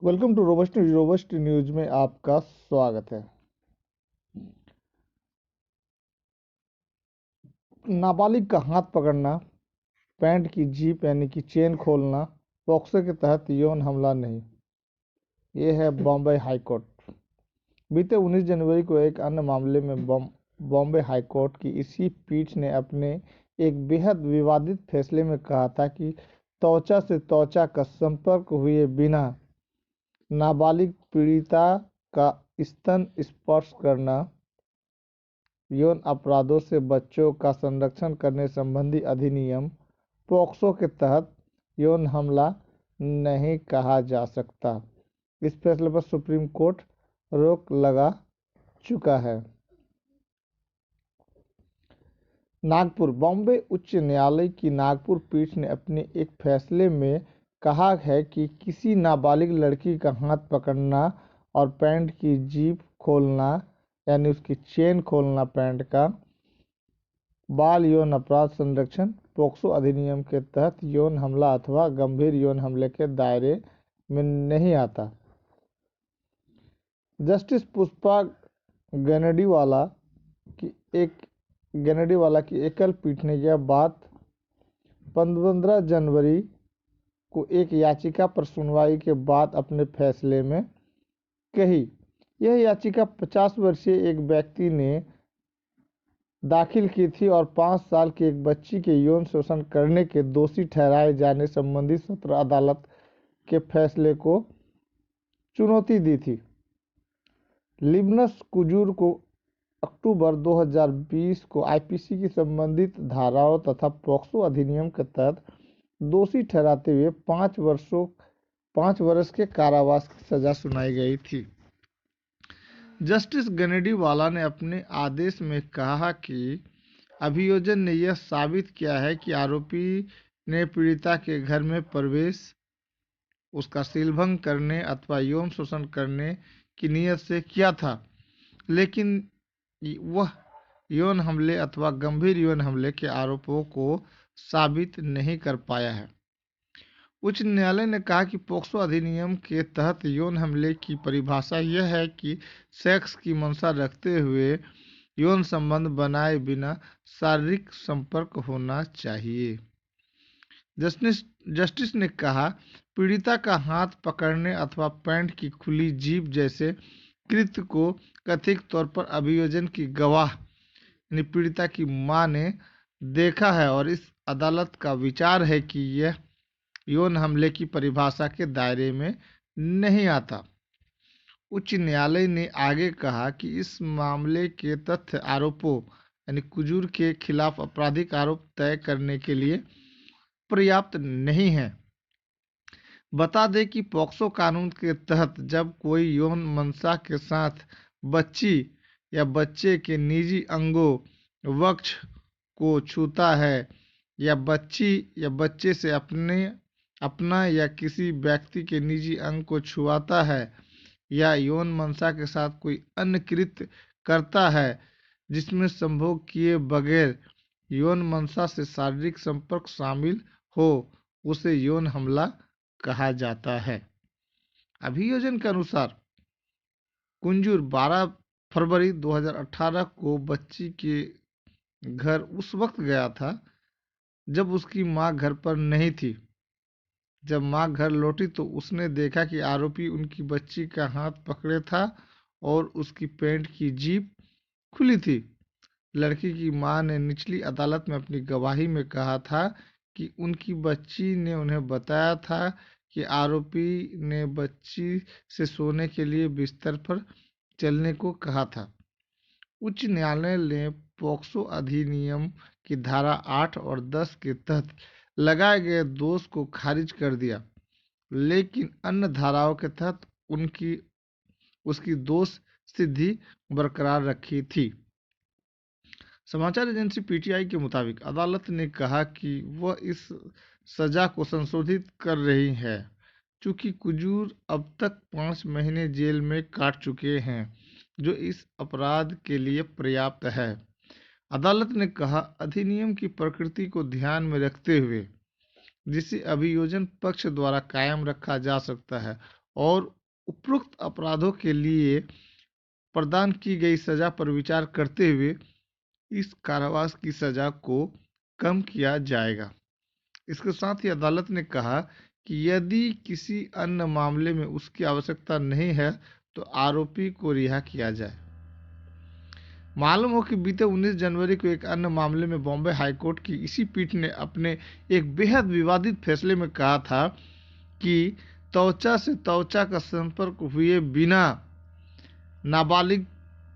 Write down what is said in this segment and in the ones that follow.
Welcome to robust news में आपका स्वागत है। नाबालिग का हाथ पकड़ना, पैंट की जीप यानी कि चेन खोलना पॉक्सो के तहत यौन हमला नहीं। ये है बॉम्बे हाई कोर्ट। बीते 19 जनवरी को एक अन्य मामले में बॉम्बे हाई कोर्ट की इसी पीठ ने अपने एक बेहद विवादित फैसले में कहा था कि त्वचा से त्वचा का संपर्क हुए बिना नाबालिग पीड़िता का स्तन स्पर्श करना यौन अपराधों से बच्चों का संरक्षण करने संबंधी अधिनियम पॉक्सो के तहत यौन हमला नहीं कहा जा सकता। इस फैसले पर सुप्रीम कोर्ट रोक लगा चुका है। नागपुर बॉम्बे उच्च न्यायालय की नागपुर पीठ ने अपने एक फैसले में कहा है कि किसी नाबालिग लड़की का हाथ पकड़ना और पैंट की जीप खोलना यानी उसकी चेन खोलना पैंट का बाल यौन अपराध संरक्षण पॉक्सो अधिनियम के तहत यौन हमला अथवा गंभीर यौन हमले के दायरे में नहीं आता। जस्टिस पुष्पा गनेडीवाला की एकल पीठ ने यह बात 15 जनवरी को एक याचिका पर सुनवाई के बाद अपने फैसले में कही। यह याचिका 50 वर्षीय एक व्यक्ति ने दाखिल की थी और 5 साल की एक बच्ची के यौन शोषण करने के दोषी ठहराए जाने संबंधी सत्र अदालत के फैसले को चुनौती दी थी। लिबनस कुजूर को अक्टूबर 2020 को आईपीसी की संबंधित धाराओं तथा पॉक्सो अधिनियम के तहत दोषी ठहराते हुए 5 वर्ष के कारावास की सजा सुनाई गई थी। जस्टिस गनेडीवाला ने अपने आदेश में कहा कि अभियोजन ने यह साबित किया है कि आरोपी ने पीड़िता के घर में प्रवेश, उसका सीलभंग करने अथवा यौन शोषण करने की नीयत से किया था, लेकिन वह यौन हमले अथवा गंभीर यौन हमले के आरोपों को साबित नहीं कर पाया है। उच्च न्यायालय ने कहा कि पॉक्सो अधिनियम के तहत यौन हमले की परिभाषा यह है कि सेक्स की मंशा रखते हुए यौन संबंध बनाए बिना शारीरिक संपर्क होना चाहिए। जस्टिस ने कहा, पीड़िता का हाथ पकड़ने अथवा पैंट की खुली जीभ जैसे कृत्य को कथित तौर पर अभियोजन की गवाह यानी पीड़िता की मां ने देखा है और इस अदालत का विचार है कि यह यौन हमले की परिभाषा के दायरे में नहीं आता। उच्च न्यायालय ने आगे कहा कि इस मामले के तथ्य आरोपों यानी कुजूर के खिलाफ आपराधिक आरोप तय करने के लिए पर्याप्त नहीं है। बता दें कि पॉक्सो कानून के तहत जब कोई यौन मंशा के साथ बच्ची या बच्चे के निजी अंगों, वक्ष को छूता है या बच्ची या बच्चे से अपना या किसी व्यक्ति के निजी अंग को छुआता है या यौन मंशा के साथ कोई अन्य कृत्य करता है जिसमें संभोग किए बगैर यौन मंशा से शारीरिक संपर्क शामिल हो, उसे यौन हमला कहा जाता है। अभियोजन के अनुसार कुंजूर 12 फरवरी 2018 को बच्ची के घर उस वक्त गया था जब उसकी मां घर पर नहीं थी। जब मां घर लौटी तो उसने देखा कि आरोपी उनकी बच्ची का हाथ पकड़े था और उसकी पैंट की जीभ खुली थी। लड़की की मां ने निचली अदालत में अपनी गवाही में कहा था कि उनकी बच्ची ने उन्हें बताया था कि आरोपी ने बच्ची से सोने के लिए बिस्तर पर चलने को कहा था। उच्च न्यायालय ने पॉक्सो अधिनियम की धारा 8 और 10 के तहत लगाए गए दोष को खारिज कर दिया, लेकिन अन्य धाराओं के तहत उसकी दोष सिद्धि बरकरार रखी थी। समाचार एजेंसी पीटीआई के मुताबिक अदालत ने कहा कि वह इस सजा को संशोधित कर रही है चूंकि कुजूर अब तक 5 महीने जेल में काट चुके हैं, जो इस अपराध के लिए पर्याप्त है। अदालत ने कहा, अधिनियम की प्रकृति को ध्यान में रखते हुए जिसे अभियोजन पक्ष द्वारा कायम रखा जा सकता है और उपरोक्त अपराधों के लिए प्रदान की गई सजा पर विचार करते हुए इस कारावास की सजा को कम किया जाएगा। इसके साथ ही अदालत ने कहा कि यदि किसी अन्य मामले में उसकी आवश्यकता नहीं है तो आरोपी को रिहा किया जाए। मालूम हो कि बीते 19 जनवरी को एक अन्य मामले में बॉम्बे हाईकोर्ट की इसी पीठ ने अपने एक बेहद विवादित फैसले में कहा था कि त्वचा से त्वचा का संपर्क हुए बिना नाबालिग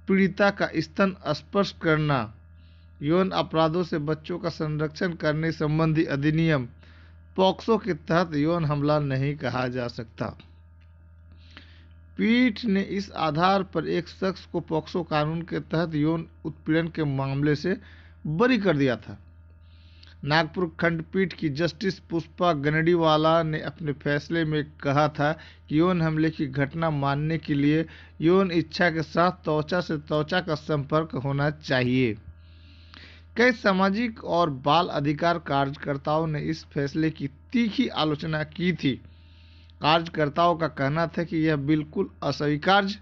पीड़िता का स्तन स्पर्श करना यौन अपराधों से बच्चों का संरक्षण करने संबंधी अधिनियम पॉक्सो के तहत यौन हमला नहीं कहा जा सकता। पीठ ने इस आधार पर एक शख्स को पॉक्सो कानून के तहत यौन उत्पीड़न के मामले से बरी कर दिया था। नागपुर खंडपीठ की जस्टिस पुष्पा गनडीवाला ने अपने फैसले में कहा था कि यौन हमले की घटना मानने के लिए यौन इच्छा के साथ त्वचा से त्वचा का संपर्क होना चाहिए। कई सामाजिक और बाल अधिकार कार्यकर्ताओं ने इस फैसले की तीखी आलोचना की थी। कार्यकर्ताओं का कहना था कि यह बिल्कुल अस्वीकार्य,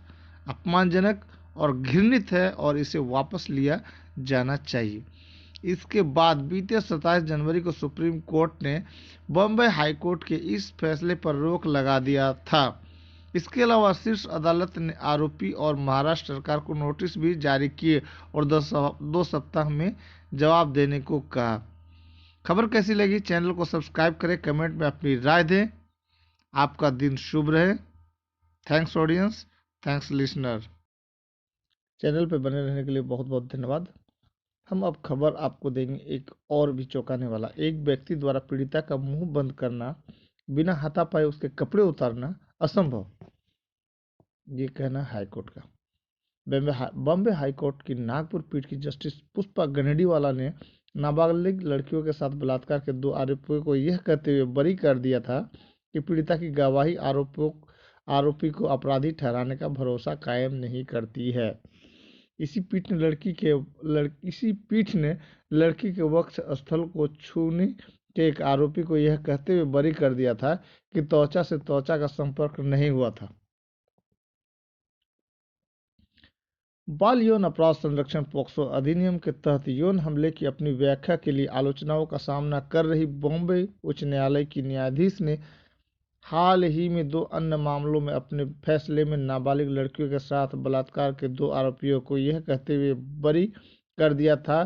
अपमानजनक और घृणित है और इसे वापस लिया जाना चाहिए। इसके बाद बीते 27 जनवरी को सुप्रीम कोर्ट ने बॉम्बे हाईकोर्ट के इस फैसले पर रोक लगा दिया था। इसके अलावा शीर्ष अदालत ने आरोपी और महाराष्ट्र सरकार को नोटिस भी जारी किए और 2 सप्ताह में जवाब देने को कहा। खबर कैसी लगी? चैनल को सब्सक्राइब करें, कमेंट में अपनी राय दें। आपका दिन शुभ रहे। Thanks audience, thanks listener. Channel पर बने रहने के लिए बहुत बहुत धन्यवाद। हम अब खबर आपको देंगे एक और भी चौंकाने वाला। एक व्यक्ति द्वारा पीड़िता का मुंह बंद करना, बिना हाथापाई उसके कपड़े उतारना असंभव, ये कहना हाईकोर्ट का। बॉम्बे हाईकोर्ट की नागपुर पीठ की जस्टिस पुष्पा गनडीवाला ने नाबालिग लड़कियों के साथ बलात्कार के 2 आरोपियों को यह कहते हुए बरी कर दिया था कि पीड़िता की गवाही आरोपी को अपराधी ठहराने का भरोसा कायम नहीं करती है। इसी पीठ ने लड़की के वक्ष स्थल को छूने के एक आरोपी को यह कहते हुए बरी कर दिया था कि त्वचा से त्वचा का संपर्क नहीं हुआ था। बाल यौन अपराध संरक्षण पॉक्सो अधिनियम के तहत यौन हमले की अपनी व्याख्या के लिए आलोचनाओं का सामना कर रही बॉम्बे उच्च न्यायालय की न्यायाधीश ने हाल ही में 2 अन्य मामलों में अपने फैसले में नाबालिग लड़कियों के साथ बलात्कार के 2 आरोपियों को यह कहते हुए बरी कर दिया था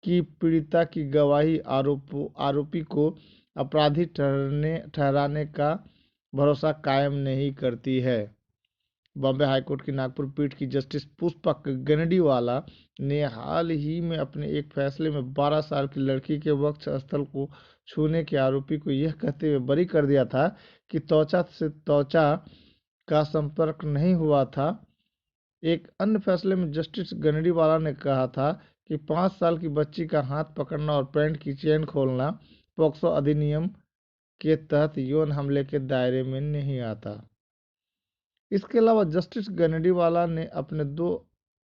कि पीड़िता की गवाही आरोपी को अपराधी ठहराने का भरोसा कायम नहीं करती है। बॉम्बे हाईकोर्ट की नागपुर पीठ की जस्टिस पुष्पा गनडीवाला ने हाल ही में अपने एक फैसले में 12 साल की लड़की के वक्ष स्थल को छूने के आरोपी को यह कहते हुए बरी कर दिया था कि त्वचा से त्वचा का संपर्क नहीं हुआ था। एक अन्य फैसले में जस्टिस गनडीवाला ने कहा था कि 5 साल की बच्ची का हाथ पकड़ना और पैंट की चेन खोलना पॉक्सो अधिनियम के तहत यौन हमले के दायरे में नहीं आता। इसके अलावा जस्टिस गनडीवाला ने अपने 2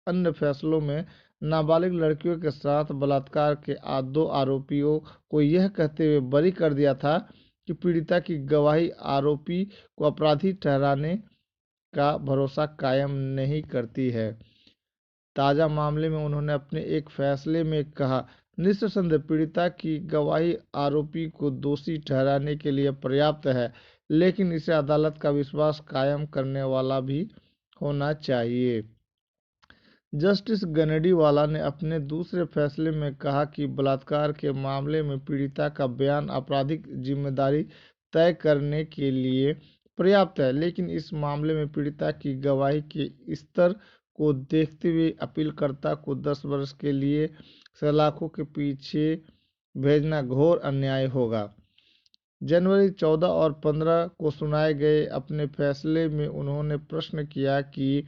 अन्य फैसलों में नाबालिग लड़कियों के साथ बलात्कार के 2 आरोपियों को यह कहते हुए बरी कर दिया था कि पीड़िता की गवाही आरोपी को अपराधी ठहराने का भरोसा कायम नहीं करती है। ताज़ा मामले में उन्होंने अपने एक फैसले में कहा, निस्संदेह पीड़िता की गवाही आरोपी को दोषी ठहराने के लिए पर्याप्त है, लेकिन इसे अदालत का विश्वास कायम करने वाला भी होना चाहिए। जस्टिस गनडीवाला ने अपने दूसरे फैसले में कहा कि बलात्कार के मामले में पीड़िता का बयान आपराधिक जिम्मेदारी तय करने के लिए पर्याप्त है, लेकिन इस मामले में पीड़िता की गवाही के स्तर को देखते हुए अपीलकर्ता को 10 वर्ष के लिए सलाखों के पीछे भेजना घोर अन्याय होगा। जनवरी 14 और 15 को सुनाए गए अपने फैसले में उन्होंने प्रश्न किया कि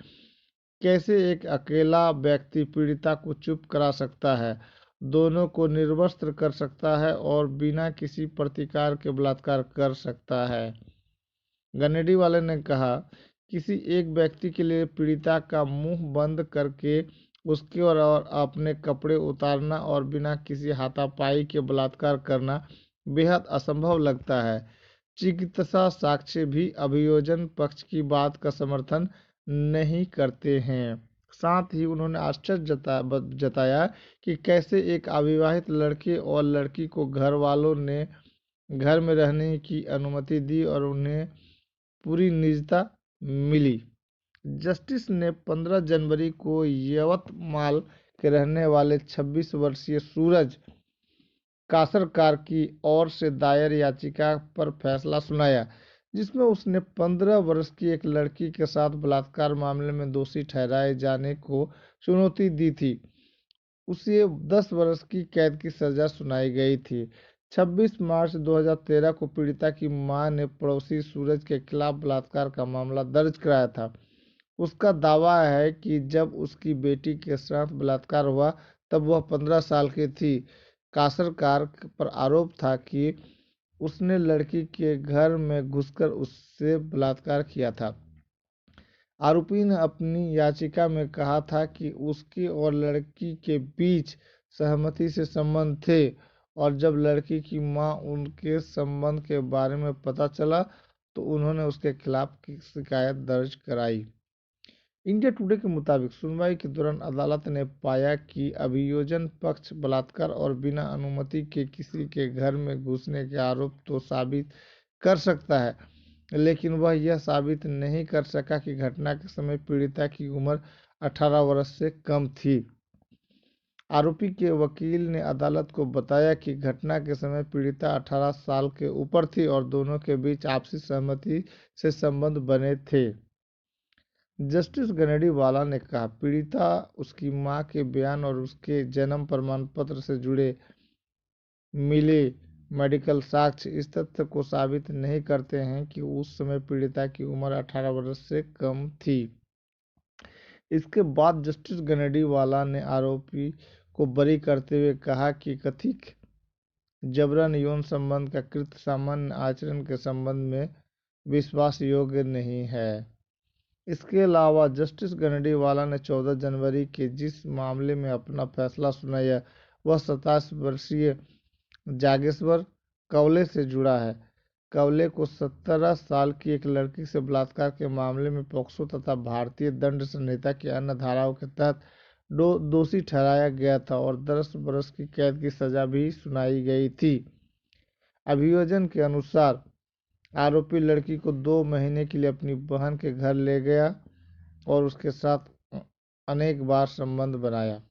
कैसे एक अकेला व्यक्ति पीड़िता को चुप करा सकता है, दोनों को निर्वस्त्र कर सकता है और बिना किसी प्रतिकार के बलात्कार कर सकता है। गनडीवाला ने कहा, किसी एक व्यक्ति के लिए पीड़िता का मुंह बंद करके उसके और अपने कपड़े उतारना और बिना किसी हाथापाई के बलात्कार करना बेहद असंभव लगता है। चिकित्सा साक्ष्य भी अभियोजन पक्ष की बात का समर्थन नहीं करते हैं। साथ ही उन्होंने आश्चर्य जताया कि कैसे एक अविवाहित लड़के और लड़की को घर वालों ने घर में रहने की अनुमति दी और उन्हें पूरी निजता मिली। जस्टिस ने 15 जनवरी को यवतमाल के रहने वाले 26 वर्षीय सूरज कासरकार की ओर से दायर याचिका पर फैसला सुनाया, जिसमें उसने 15 वर्ष की एक लड़की के साथ बलात्कार मामले में दोषी ठहराए जाने को चुनौती दी थी। उसे 10 वर्ष की कैद की सजा सुनाई गई थी। 26 मार्च 2013 को पीड़िता की मां ने पड़ोसी सूरज के खिलाफ बलात्कार का मामला दर्ज कराया था। उसका दावा है कि जब उसकी बेटी के साथ बलात्कार हुआ तब वह 15 साल की थी। कासरकार पर आरोप था कि उसने लड़की के घर में घुसकर उससे बलात्कार किया था। आरोपी ने अपनी याचिका में कहा था कि उसके और लड़की के बीच सहमति से संबंध थे और जब लड़की की मां उनके संबंध के बारे में पता चला तो उन्होंने उसके खिलाफ शिकायत दर्ज कराई। इंडिया टुडे के मुताबिक सुनवाई के दौरान अदालत ने पाया कि अभियोजन पक्ष बलात्कार और बिना अनुमति के किसी के घर में घुसने के आरोप तो साबित कर सकता है, लेकिन वह यह साबित नहीं कर सका कि घटना के समय पीड़िता की उम्र 18 वर्ष से कम थी। आरोपी के वकील ने अदालत को बताया कि घटना के समय पीड़िता 18 साल के ऊपर थी और दोनों के बीच आपसी सहमति से संबंध बने थे। जस्टिस गनेडीवाला ने कहा, पीड़िता, उसकी मां के बयान और उसके जन्म प्रमाण पत्र से जुड़े मिले मेडिकल साक्ष्य इस तथ्य को साबित नहीं करते हैं कि उस समय पीड़िता की उम्र 18 वर्ष से कम थी। इसके बाद जस्टिस गनेडीवाला ने आरोपी को बरी करते हुए कहा कि कथित जबरन यौन संबंध का कृत्य सामान्य आचरण के संबंध में विश्वास योग्य नहीं है। इसके अलावा जस्टिस गनेडीवाला ने 14 जनवरी के जिस मामले में अपना फैसला सुनाया वह 27 वर्षीय जागेश्वर कवले से जुड़ा है। कवले को 17 साल की एक लड़की से बलात्कार के मामले में पॉक्सो तथा भारतीय दंड संहिता की अन्य धाराओं के तहत दोषी ठहराया गया था और 10 वर्ष की कैद की सजा भी सुनाई गई थी। अभियोजन के अनुसार आरोपी लड़की को 2 महीने के लिए अपनी बहन के घर ले गया और उसके साथ अनेक बार संबंध बनाया।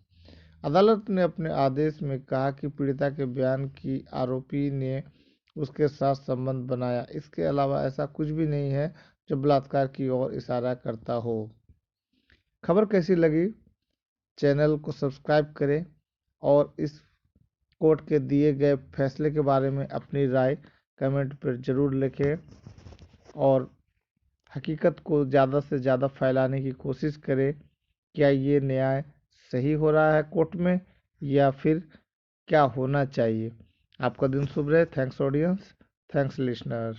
अदालत ने अपने आदेश में कहा कि पीड़िता के बयान की आरोपी ने उसके साथ संबंध बनाया। इसके अलावा ऐसा कुछ भी नहीं है जो बलात्कार की ओर इशारा करता हो। खबर कैसी लगी? चैनल को सब्सक्राइब करें और इस कोर्ट के दिए गए फैसले के बारे में अपनी राय कमेंट पर ज़रूर लिखें और हकीकत को ज़्यादा से ज़्यादा फैलाने की कोशिश करें। क्या ये न्याय सही हो रहा है कोर्ट में या फिर क्या होना चाहिए? आपका दिन शुभ रहे। Thanks audience, thanks listener.